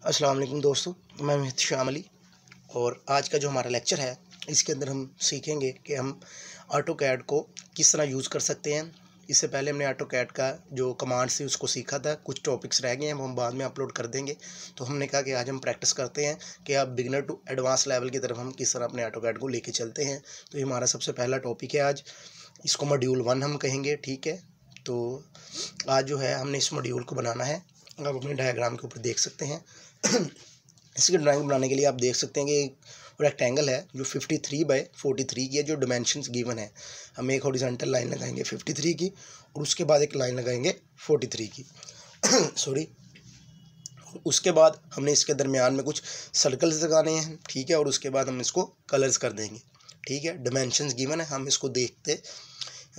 अस्सलाम वालेकुम दोस्तों, मैं मेहदी शाम अली। और आज का जो हमारा लेक्चर है इसके अंदर हम सीखेंगे कि हम ऑटोकैड को किस तरह यूज़ कर सकते हैं। इससे पहले हमने ऑटोकैड का जो कमांड्स थी उसको सीखा था, कुछ टॉपिक्स रह गए हैं वो हम बाद में अपलोड कर देंगे। तो हमने कहा कि आज हम प्रैक्टिस करते हैं कि आप बिगिनर टू एडवांस लेवल की तरफ हम किस तरह अपने ऑटोकैड को लेके चलते हैं। तो ये हमारा सबसे पहला टॉपिक है आज, इसको मॉड्यूल 1 हम कहेंगे, ठीक है। तो आज जो है हमने इस मॉड्यूल को बनाना है। आप अपने डायग्राम के ऊपर देख सकते हैं। इसकी ड्राइंग बनाने के लिए आप देख सकते हैं कि एक रेक्टेंगल है जो 53/43 की है, जो डिमेंशंस गिवन है। हम एक हॉरिजॉन्टल लाइन लगाएंगे 53 की और उसके बाद एक लाइन लगाएंगे 43 की सॉरी। उसके बाद हमने इसके दरमियान में कुछ सर्कल्स लगाने हैं, ठीक है। और उसके बाद हम इसको कलर्स कर देंगे, ठीक है। डिमेंशंस गिवन है, हम इसको देखते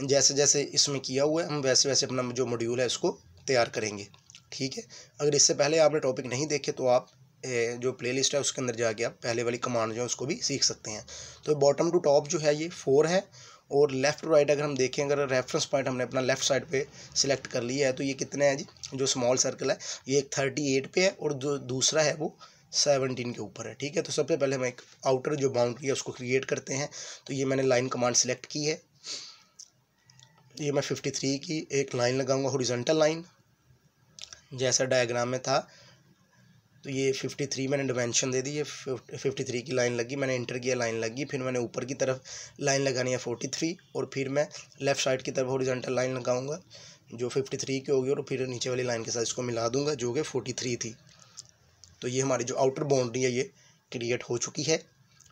जैसे जैसे इसमें किया हुआ है हम वैसे वैसे अपना जो मॉड्यूल है इसको तैयार करेंगे, ठीक है। अगर इससे पहले आपने टॉपिक नहीं देखे तो आप जो प्लेलिस्ट है उसके अंदर जाके आप पहले वाली कमांड जो है उसको भी सीख सकते हैं। तो बॉटम टू टॉप जो है ये 4 है और लेफ़्ट टू राइट अगर हम देखें, अगर रेफरेंस पॉइंट हमने अपना लेफ़्ट साइड पे सिलेक्ट कर लिया है तो ये कितने हैं जी, जो स्मॉल सर्कल है ये एक 38 पे है और जो दूसरा है वो 17 के ऊपर है, ठीक है। तो सबसे पहले हम एक आउटर जो बाउंड्री है उसको क्रिएट करते हैं। तो ये मैंने लाइन कमांड सेलेक्ट की है, ये मैं 53 की एक लाइन लगाऊंगा, हॉरिजॉन्टल लाइन जैसा डायग्राम में था। तो ये 53 मैंने डिमेंशन दे दी है, 53 की लाइन लगी, मैंने इंटर किया, लाइन लगी। फिर मैंने ऊपर की तरफ लाइन लगानी है 43 और फिर मैं लेफ़्ट साइड की तरफ हॉरिजॉन्टल लाइन लगाऊंगा जो 53 की होगी और फिर नीचे वाली लाइन के साथ इसको मिला दूंगा जो कि 43 थी। तो ये हमारी जो आउटर बाउंड्री है ये क्रिएट हो चुकी है,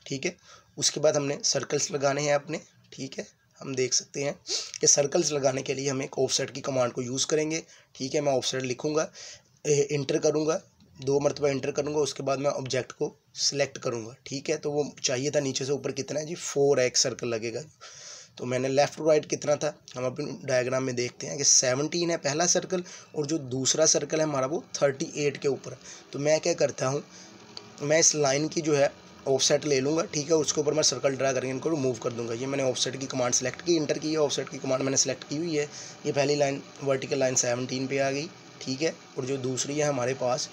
ठीक है। उसके बाद हमने सर्कल्स लगाने हैं अपने, ठीक है। हम देख सकते हैं कि सर्कल्स लगाने के लिए हम एक ऑफसेट की कमांड को यूज़ करेंगे, ठीक है। मैं ऑफसेट लिखूँगा, इंटर करूँगा, 2 मरतबा इंटर करूँगा, उसके बाद मैं ऑब्जेक्ट को सिलेक्ट करूँगा, ठीक है। तो वो चाहिए था नीचे से ऊपर कितना है जी, 4 एक सर्कल लगेगा। तो मैंने लेफ़्ट टू राइट कितना था हम अपने डायग्राम में देखते हैं कि 17 है पहला सर्कल और जो दूसरा सर्कल है हमारा वो 38 के ऊपर है। तो मैं क्या करता हूँ, मैं इस लाइन की जो है ऑफसेट ले लूँगा, ठीक है। उसके ऊपर मैं सर्कल ड्रा करके इनको रिमूव कर दूँगा। ये मैंने ऑफसेट की कमांड सेलेक्ट की, इंटर की है, ऑफसेट की कमांड मैंने सेलेक्ट की हुई है। ये पहली लाइन वर्टिकल लाइन 17 पे आ गई, ठीक है। और जो दूसरी है हमारे पास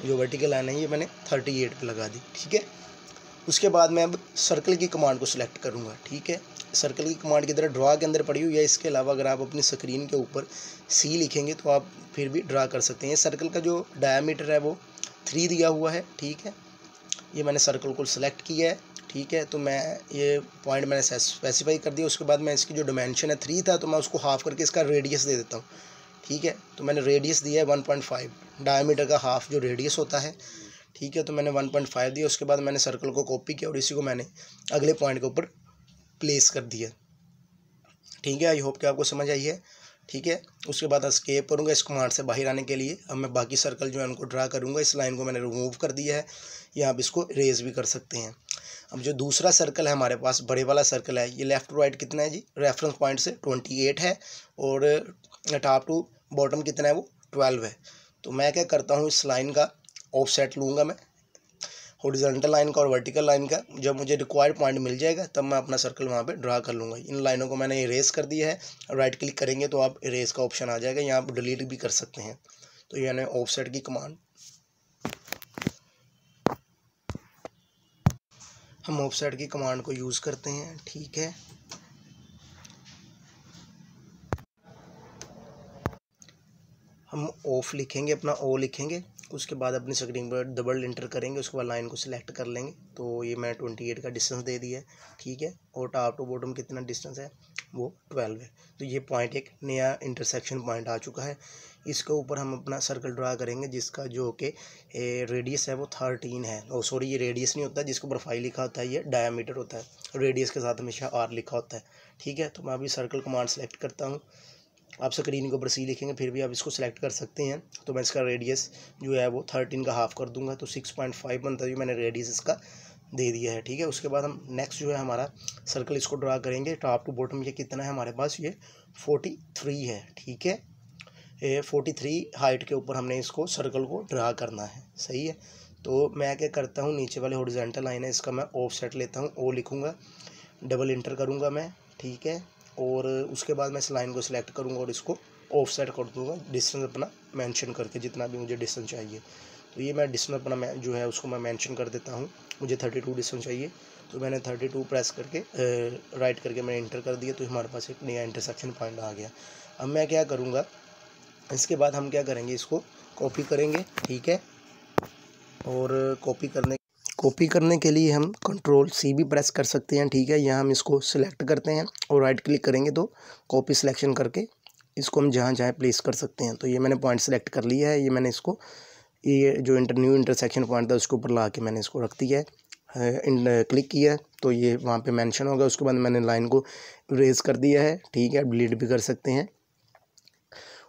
जो वर्टिकल लाइन है ये मैंने 38 पे लगा दी, ठीक है। उसके बाद मैं अब सर्कल की कमांड को सिलेक्ट करूँगा, ठीक है। सर्कल की कमांड की तरह ड्रा के अंदर पड़ी हुई है। इसके अलावा अगर आप अपनी स्क्रीन के ऊपर सी लिखेंगे तो आप फिर भी ड्रा कर सकते हैं। सर्कल का जो डायमीटर है वो 3 दिया हुआ है, ठीक है। ये मैंने सर्कल को सिलेक्ट किया है, ठीक है। तो मैं ये पॉइंट मैंने स्पेसिफाई कर दिया। उसके बाद मैं इसकी जो डिमेंशन है 3 था तो मैं उसको हाफ़ करके इसका रेडियस दे देता हूँ, ठीक है। तो मैंने रेडियस दिया है 1.5, डायमीटर का हाफ जो रेडियस होता है, ठीक है। तो मैंने 1.5 दिया। उसके बाद मैंने सर्कल को कॉपी किया और इसी को मैंने अगले पॉइंट के ऊपर प्लेस कर दिया, ठीक है। आई होप कि आपको समझ आई है, ठीक है। उसके बाद एस्केप करूँगा इस कमांड से बाहर आने के लिए। अब मैं बाकी सर्कल जो है उनको ड्रा करूँगा। इस लाइन को मैंने रिमूव कर दिया है, या आप इसको इरेज भी कर सकते हैं। अब जो दूसरा सर्कल है हमारे पास बड़े वाला सर्कल है, ये लेफ़्ट टू राइट कितना है जी, रेफरेंस पॉइंट से 28 है और टॉप टू बॉटम कितना है वो 12 है। तो मैं क्या करता हूँ, इस लाइन का ऑफसेट लूँगा मैं, हॉरिजॉन्टल लाइन का और वर्टिकल लाइन का। जब मुझे रिक्वायर्ड पॉइंट मिल जाएगा तब मैं अपना सर्कल वहाँ पे ड्रा कर लूँगा। इन लाइनों को मैंने इरेज कर दिया है, राइट क्लिक करेंगे तो आप इरेज का ऑप्शन आ जाएगा, यहाँ आप डिलीट भी कर सकते हैं। तो ये मैंने ऑफसेट की कमांड, हम ऑफसेट की कमांड को यूज़ करते हैं, ठीक है। हम ऑफ लिखेंगे, अपना ओ लिखेंगे, उसके बाद अपनी स्क्रीन पर डबल इंटर करेंगे, उसके बाद लाइन को सिलेक्ट कर लेंगे। तो ये मैंने 28 का डिस्टेंस दे दिया है, ठीक है। और टॉप टू बॉटम कितना डिस्टेंस है वो 12 है। तो ये पॉइंट एक नया इंटरसेक्शन पॉइंट आ चुका है। इसके ऊपर हम अपना सर्कल ड्रा करेंगे जिसका जो कि रेडियस है वो 13 है। ओ सॉरी, ये रेडियस नहीं होता, जिसको प्रोफाइल लिखा होता है ये डायमीटर होता है। रेडियस के साथ हमेशा आर लिखा होता है, ठीक है। तो मैं अभी सर्कल कमांड सेलेक्ट करता हूँ। आप स्क्रीन के ऊपर सी लिखेंगे फिर भी आप इसको सिलेक्ट कर सकते हैं। तो मैं इसका रेडियस जो है वो 13 का हाफ़ कर दूंगा, तो 6.5 बनता है। मैंने रेडियस इसका दे दिया है, ठीक है। उसके बाद हम नेक्स्ट जो है हमारा सर्कल इसको ड्रा करेंगे। टॉप टू बॉटम ये कितना है हमारे पास, ये 43 है, ठीक है। ये 43 हाइट के ऊपर हमने इसको सर्कल को ड्रा करना है, सही है। तो मैं क्या करता हूँ, नीचे वाले हॉरिजॉन्टल लाइन है इसका मैं ऑफ सेट लेता हूँ, ओ लिखूँगा, डबल इंटर करूँगा मैं, ठीक है। और उसके बाद मैं इस लाइन को सिलेक्ट करूँगा और इसको ऑफ सेट कर दूँगा, डिस्टेंस अपना मेंशन करके जितना भी मुझे डिस्टेंस चाहिए। तो ये मैं डिस्टेंस अपना जो है उसको मैं मेंशन कर देता हूँ। मुझे 32 डिस्टेंस चाहिए, तो मैंने 32 प्रेस करके राइट करके मैंने इंटर कर दिया, तो हमारे पास एक नया इंटरसेक्शन पॉइंट आ गया। अब मैं क्या करूँगा, इसके बाद हम क्या करेंगे, इसको कॉपी करेंगे, ठीक है। और कॉपी करने के लिए हम Ctrl+C भी प्रेस कर सकते हैं, ठीक है। यहाँ हम इसको सिलेक्ट करते हैं और राइट क्लिक करेंगे तो कॉपी सिलेक्शन करके इसको हम जहाँ चाहे प्लेस कर सकते हैं। तो ये मैंने पॉइंट सेलेक्ट कर लिया है, ये मैंने इसको ये जो न्यू इंटरसेक्शन पॉइंट था उसके ऊपर ला के मैंने इसको रख दिया है। क्लिक किया तो ये वहाँ पे मेंशन होगा। उसके बाद मैंने लाइन को इरेज कर दिया है, ठीक है। डिलीट भी कर सकते हैं।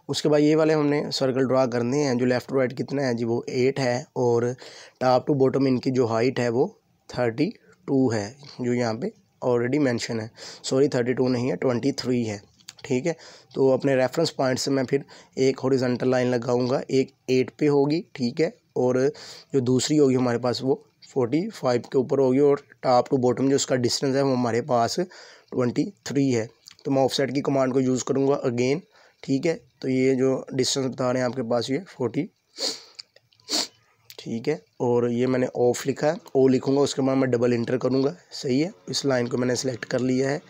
उसके बाद ये वाले हमने सर्कल ड्रा करने हैं। जो लेफ़्ट राइट कितना है जी, वो 8 है, और टॉप टू बॉटम इनकी जो हाइट है वो 32 है, जो यहाँ पे ऑलरेडी मेंशन है। सॉरी 32 नहीं है, 23 है, ठीक है। तो अपने रेफरेंस पॉइंट से मैं फिर एक हॉरिजॉन्टल लाइन लगाऊंगा, एक 8 पे होगी, ठीक है, और जो दूसरी होगी हमारे पास वो 45 के ऊपर होगी, और टॉप टू बॉटम जो उसका डिस्टेंस है वो हमारे पास 23 है। तो मैं ऑफसेट की कमांड को यूज़ करूँगा अगेन, ठीक है। तो ये जो डिस्टेंस बता रहे हैं आपके पास ये 40, ठीक है। और ये मैंने ऑफ लिखा है, ओ लिखूँगा, उसके बाद मैं डबल इंटर करूँगा, सही है। इस लाइन को मैंने सेलेक्ट कर लिया है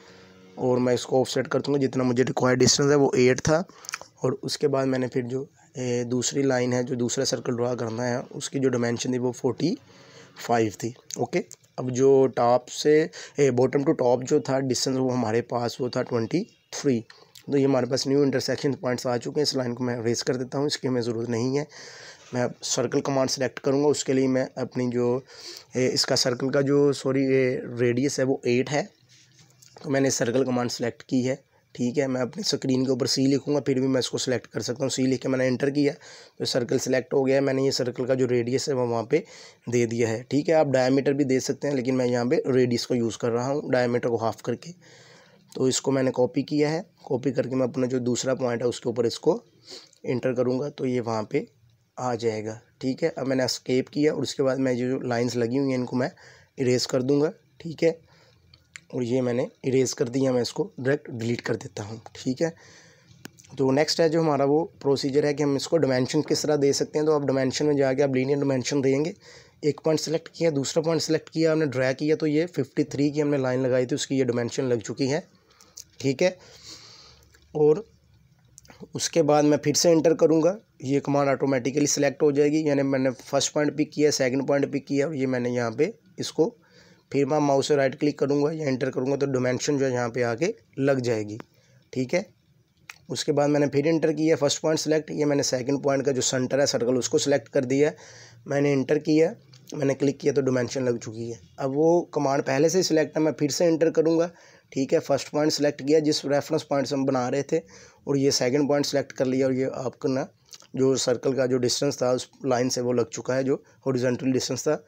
और मैं इसको ऑफसेट कर दूँगा। जितना मुझे रिक्वायर्ड डिस्टेंस है वो 8 था। और उसके बाद मैंने फिर जो दूसरी लाइन है, जो दूसरा सर्कल ड्रा करना है, उसकी जो डायमेंशन थी वो 45 थी, ओके। अब जो टॉप से बॉटम टू टॉप जो था डिस्टेंस वो हमारे पास वो था 23। तो ये हमारे पास न्यू इंटरसेक्शन पॉइंट्स आ चुके हैं। इस लाइन को मैं रेस कर देता हूँ, इसकी हमें ज़रूरत नहीं है। मैं अब सर्कल कमांड सेलेक्ट करूँगा। उसके लिए मैं अपनी जो इसका सर्कल का जो रेडियस है वो 8 है, तो मैंने सर्कल कमांड सेलेक्ट की है, ठीक है। मैं अपनी स्क्रीन के ऊपर सी लिखूँगा, फिर भी मैं इसको सेलेक्ट कर सकता हूँ। सी लिख के मैंने एंटर किया तो सर्कल सेलेक्ट हो गया है। मैंने ये सर्कल का जो रेडियस है वो वहाँ पे दे दिया है, ठीक है। आप डायमीटर भी दे सकते हैं, लेकिन मैं यहाँ पे रेडियस को यूज़ कर रहा हूँ, डायमीटर को हाफ करके। तो इसको मैंने कॉपी किया है, कॉपी करके मैं अपना जो दूसरा पॉइंट है उसके ऊपर इसको इंटर करूँगा, तो ये वहाँ पे आ जाएगा, ठीक है। अब मैंने एस्केप किया और उसके बाद मैं जो लाइंस लगी हुई हैं इनको मैं इरेज कर दूँगा, ठीक है। और ये मैंने इरेज कर दिया, मैं इसको डायरेक्ट डिलीट कर देता हूँ, ठीक है। तो नेक्स्ट है जो हमारा वो प्रोसीजर है कि हम इसको डायमेंशन किस तरह दे सकते हैं। तो आप डायमेंशन में जाके आप लीनियर डायमेंशन देंगे। एक पॉइंट सेलेक्ट किया, दूसरा पॉइंट सेलेक्ट किया, हमने ड्रैग किया, तो ये 53 की हमने लाइन लगाई थी, उसकी ये डायमेंशन लग चुकी है, ठीक है। और उसके बाद मैं फिर से एंटर करूँगा, ये कमांड ऑटोमेटिकली सिलेक्ट हो जाएगी। यानी मैंने फर्स्ट पॉइंट पिक किया, सेकंड पॉइंट पिक किया, और ये मैंने यहाँ पे इसको फिर मैं माउस से राइट क्लिक करूँगा या एंटर करूँगा तो डायमेंशन जो है यहाँ पे आके लग जाएगी, ठीक है। उसके बाद मैंने फिर एंटर किया, फर्स्ट पॉइंट सेलेक्ट, ये मैंने सेकंड पॉइंट का जो सेंटर है सर्कल उसको सिलेक्ट कर दिया, मैंने एंटर किया, मैंने क्लिक किया तो डायमेंशन लग चुकी है। अब वो कमांड पहले से सिलेक्ट है, मैं फिर से एंटर करूँगा, ठीक है। फर्स्ट पॉइंट सेलेक्ट किया जिस रेफरेंस पॉइंट से हम बना रहे थे, और ये सेकंड पॉइंट सेलेक्ट कर लिया, और ये आपका ना जो सर्कल का जो डिस्टेंस था उस लाइन से वो लग चुका है, जो हॉरिजॉन्टल डिस्टेंस था।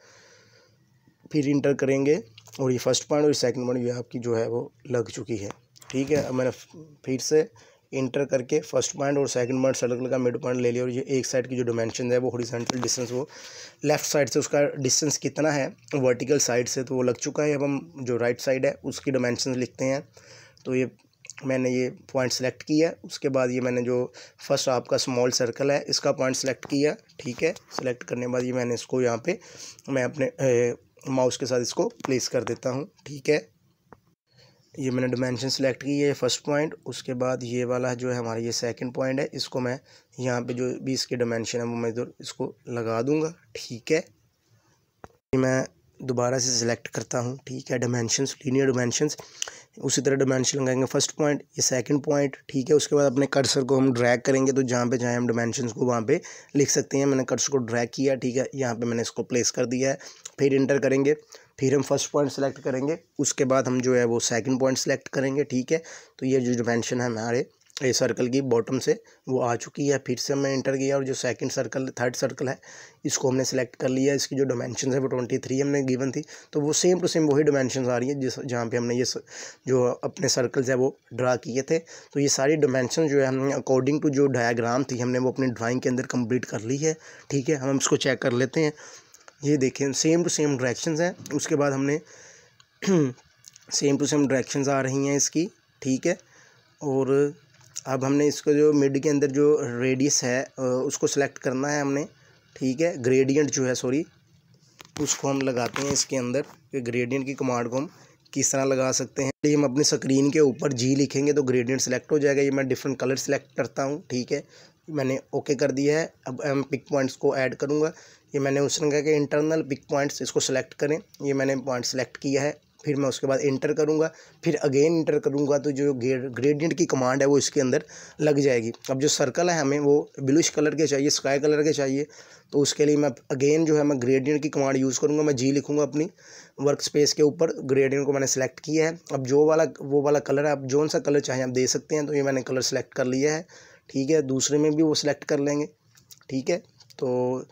फिर इंटर करेंगे और ये फर्स्ट पॉइंट और सेकंड पॉइंट ये आपकी जो है वो लग चुकी है, ठीक है। अब मैंने फिर से इंटर करके फर्स्ट पॉइंट और सेकंड पॉइंट सर्कल का मिड पॉइंट ले लिया, और ये एक साइड की जो डायमेंशन है वो हॉरिजॉन्टल डिस्टेंस वो लेफ़्ट साइड से उसका डिस्टेंस कितना है वर्टिकल साइड से, तो वो लग चुका है। अब हम जो राइट साइड है उसकी डायमेंशन लिखते हैं। तो ये मैंने ये पॉइंट सेलेक्ट किया, उसके बाद ये मैंने जो फर्स्ट आपका स्मॉल सर्कल है इसका पॉइंट सेलेक्ट किया, ठीक है। सेलेक्ट करने के बाद ये मैंने इसको यहाँ पे मैं अपने माउस के साथ इसको प्लेस कर देता हूँ, ठीक है। ये मैंने डायमेंशन सेलेक्ट की है फर्स्ट पॉइंट, उसके बाद ये वाला जो है हमारा ये सेकंड पॉइंट है, इसको मैं यहाँ पे जो भी इसके डायमेंशन है वो मैं इधर इसको लगा दूँगा, ठीक है। मैं दोबारा से सिलेक्ट करता हूँ, ठीक है, डायमेंशंस, लीनियर डायमेंशंस, उसी तरह डायमेंशन लगाएंगे फर्स्ट पॉइंट, ये सेकंड पॉइंट, ठीक है। उसके बाद अपने कर्सर को हम ड्रैग करेंगे, तो जहाँ पे चाहे हम डायमेंशंस को वहाँ पे लिख सकते हैं। मैंने कर्सर को ड्रैग किया, ठीक है, यहाँ पे मैंने इसको प्लेस कर दिया है। फिर इंटर करेंगे, फिर हम फर्स्ट पॉइंट सेलेक्ट करेंगे, उसके बाद हम जो है वो सेकंड पॉइंट सेलेक्ट करेंगे, ठीक है। तो ये जो डायमेंशन है हमारे ये सर्कल की बॉटम से वो आ चुकी है। फिर से मैं इंटर किया और जो सेकंड सर्कल थर्ड सर्कल है इसको हमने सेलेक्ट कर लिया। इसकी जो डायमेंशन है वो 23 हमने गिवन थी, तो वो सेम टू सेम वही डायमेंशन आ रही है जिस जहाँ पे हमने ये जो अपने सर्कल्स है वो ड्रा किए थे। तो ये सारी डायमेंशन जो है हमने अकॉर्डिंग टू जो डायग्राम थी हमने वो अपनी ड्राइंग के अंदर कंप्लीट कर ली है, ठीक है। हम इसको चेक कर लेते हैं। ये देखें सेम टू सेम डायरेक्शंस हैं। उसके बाद हमने सेम टू सेम डायरेक्शंस आ रही हैं इसकी, ठीक है। और अब हमने इसको जो मिड के अंदर जो रेडियस है उसको सेलेक्ट करना है हमने, ठीक है। ग्रेडियंट जो है सॉरी उसको हम लगाते हैं इसके अंदर, कि ग्रेडियंट की कमांड को हम किस तरह लगा सकते हैं। ये हम अपनी स्क्रीन के ऊपर जी लिखेंगे तो ग्रेडियंट सेलेक्ट हो जाएगा। ये मैं डिफरेंट कलर सेलेक्ट करता हूँ, ठीक है। मैंने ओके कर दिया है। अब मैं पिक पॉइंट्स को ऐड करूँगा। ये मैंने उसने कहा कि इंटरनल पिक पॉइंट्स, इसको सेलेक्ट करें। ये मैंने पॉइंट सेलेक्ट किया है। फिर मैं उसके बाद इंटर करूँगा, फिर अगेन इंटर करूँगा, तो जो ग्रेडियंट की कमांड है वो इसके अंदर लग जाएगी। अब जो सर्कल है हमें वो ब्लूइश कलर के चाहिए, स्काई कलर के चाहिए, तो उसके लिए मैं अगेन जो है मैं ग्रेडियंट की कमांड यूज़ करूँगा। मैं जी लिखूँगा अपनी वर्क स्पेस के ऊपर, ग्रेडियंट को मैंने सेलेक्ट किया है। अब वो वाला कलर है, आप जौन सा कलर चाहें आप दे सकते हैं। तो ये मैंने कलर सेलेक्ट कर लिया है, ठीक है। दूसरे में भी वो सिलेक्ट कर लेंगे, ठीक है। तो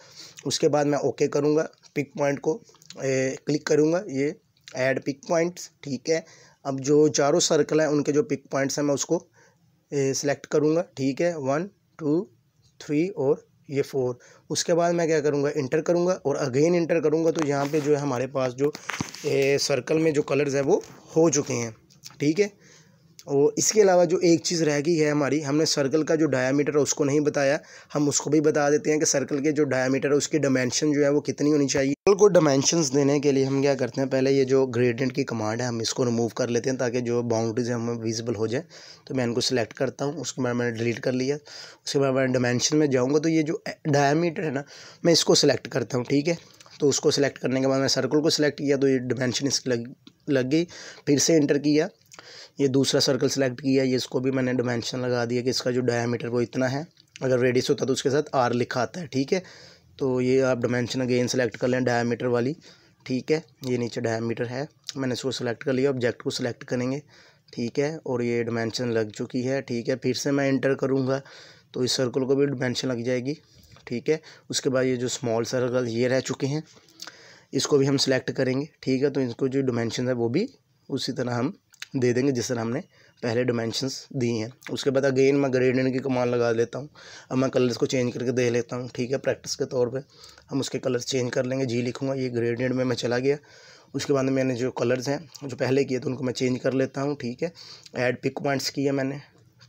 उसके बाद मैं ओके करूँगा, पिक पॉइंट को क्लिक करूँगा, ये ऐड पिक पॉइंट्स, ठीक है। अब जो चारों सर्कल हैं उनके जो पिक पॉइंट्स हैं मैं उसको सिलेक्ट करूँगा, ठीक है। 1 2 3 और ये 4। उसके बाद मैं क्या करूँगा, इंटर करूँगा और अगेन इंटर करूँगा। तो यहाँ पे जो है हमारे पास जो सर्कल में जो कलर्स है वो हो चुके हैं, ठीक है। और इसके अलावा जो एक चीज़ रह गई है हमारी, हमने सर्कल का जो डायामीटर है उसको नहीं बताया, हम उसको भी बता देते हैं कि सर्कल के जो डायामीटर है उसकी डायमेंशन जो है वो कितनी होनी चाहिए। सर्कल को डायमेंशंस देने के लिए हम क्या करते हैं, पहले ये जो ग्रेडियंट की कमांड है हम इसको रिमूव कर लेते हैं ताकि जो बाउंड्रीज है हमें विजिबल हो जाए। तो मैं इनको सेलेक्ट करता हूँ, उसके बाद मैंने डिलीट कर लिया। उसके बाद मैं डायमेंशन में जाऊँगा तो ये जो डायामीटर है ना, मैं इसको सेलेक्ट करता हूँ, ठीक है। तो उसको सेलेक्ट करने के बाद मैं सर्कल को सिलेक्ट किया तो ये डायमेंशन इसकी लग गई। फिर से इंटर किया, ये दूसरा सर्कल सेलेक्ट किया, ये इसको भी मैंने डायमेंशन लगा दिया कि इसका जो डायमीटर वो इतना है। अगर रेडियस होता तो उसके साथ आर लिखा आता है, ठीक है। तो ये आप डायमेंशन अगेन सेलेक्ट कर लें डायमीटर वाली, ठीक है। ये नीचे डायमीटर है, मैंने इसको सेलेक्ट कर लिया। ऑब्जेक्ट को सिलेक्ट करेंगे, ठीक है, और ये डायमेंशन लग चुकी है, ठीक है। फिर से मैं इंटर करूँगा तो इस सर्कल को भी डायमेंशन लग जाएगी, ठीक है। उसके बाद ये जो स्मॉल सर्कल ये रह चुके हैं इसको भी हम सिलेक्ट करेंगे, ठीक है। तो इसको जो डायमेंशन है वो भी उसी तरह हम दे देंगे जिस तरह हमने पहले डायमेंशंस दी हैं। उसके बाद अगेन मैं ग्रेडियंट की कमांड लगा लेता हूँ। अब मैं कलर्स को चेंज करके दे लेता हूँ, ठीक है। प्रैक्टिस के तौर पे हम उसके कलर्स चेंज कर लेंगे। जी लिखूँगा, ये ग्रेडियंट में मैं चला गया। उसके बाद मैंने जो कलर्स हैं जो पहले किए थे उनको मैं चेंज कर लेता हूँ, ठीक है। ऐड पिक पॉइंट्स किया मैंने,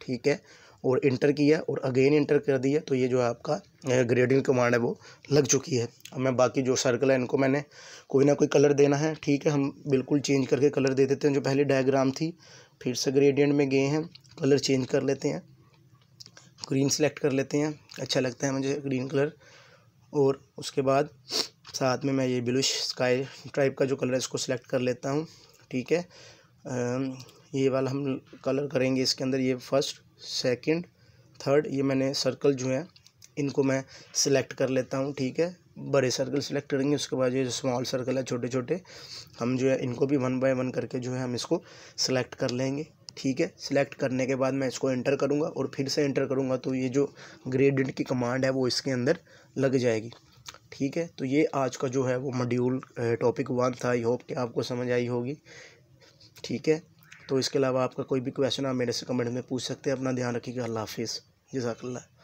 ठीक है, और इंटर किया और अगेन इंटर कर दिया। तो ये जो आपका ग्रेडियंट कमांड है वो लग चुकी है। अब मैं बाकी जो सर्कल है इनको मैंने कोई ना कोई कलर देना है, ठीक है। हम बिल्कुल चेंज करके कलर दे देते हैं। जो पहले डायग्राम थी फिर से ग्रेडियंट में गए हैं, कलर चेंज कर लेते हैं, ग्रीन सेलेक्ट कर लेते हैं, अच्छा लगता है मुझे ग्रीन कलर। और उसके बाद साथ में मैं ये ब्लूइश स्काई टाइप का जो कलर है इसको सिलेक्ट कर लेता हूँ, ठीक है। ये वाला हम कलर करेंगे इसके अंदर, ये फर्स्ट सेकंड थर्ड, ये मैंने सर्कल जो है इनको मैं सिलेक्ट कर लेता हूँ, ठीक है। बड़े सर्कल सिलेक्ट करेंगे, उसके बाद ये जो स्मॉल सर्कल है छोटे छोटे हम जो है इनको भी 1 बाय 1 करके जो है हम इसको सिलेक्ट कर लेंगे, ठीक है। सिलेक्ट करने के बाद मैं इसको एंटर करूँगा और फिर से एंटर करूँगा तो ये जो ग्रेडियंट की कमांड है वो इसके अंदर लग जाएगी, ठीक है। तो ये आज का जो है वो मॉड्यूल टॉपिक 1 था। आई होप कि आपको समझ आई होगी, ठीक है। तो इसके अलावा आपका कोई भी क्वेश्चन आप मेरे से कमेंट में पूछ सकते हैं। अपना ध्यान रखिएगा। अल्लाह हाफिज़, जज़ाकल्लाह।